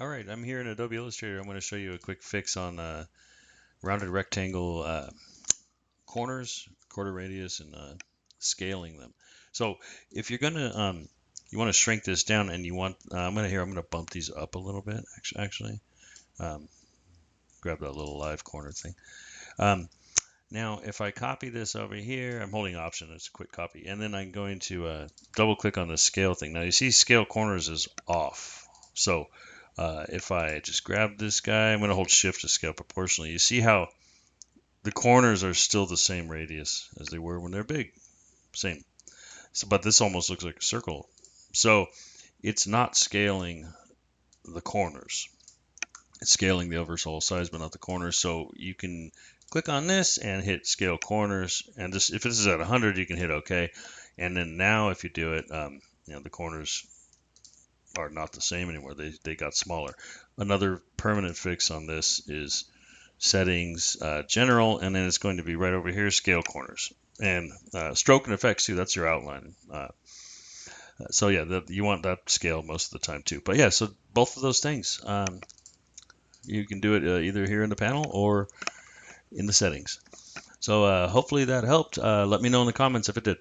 All right, I'm here in Adobe Illustrator. I'm going to show you a quick fix on rounded rectangle corners, quarter radius, and scaling them. So if you're gonna you want to shrink this down, and you want I'm gonna bump these up a little bit actually. Um, grab that little live corner thing. Um, Now if I copy this over here, I'm holding Option. It's a quick copy, and then I'm going to double click on the scale thing. Now you see scale corners is off. So if I just grab this guy, I'm going to hold Shift to scale proportionally. You see how the corners are still the same radius as they were when they're big. Same. So, but this almost looks like a circle. So it's not scaling the corners. It's scaling the overall size, but not the corners. So you can click on this and hit scale corners. And this, if this is at 100, you can hit OK. And then now if you do it, the corners are not the same anymore. They got smaller. Another permanent fix on this is settings, general, and then it's going to be right over here, scale corners. And stroke and effects too, that's your outline. So yeah, you want that scale most of the time too. But yeah, so both of those things, you can do it either here in the panel or in the settings. So hopefully that helped. Let me know in the comments if it did.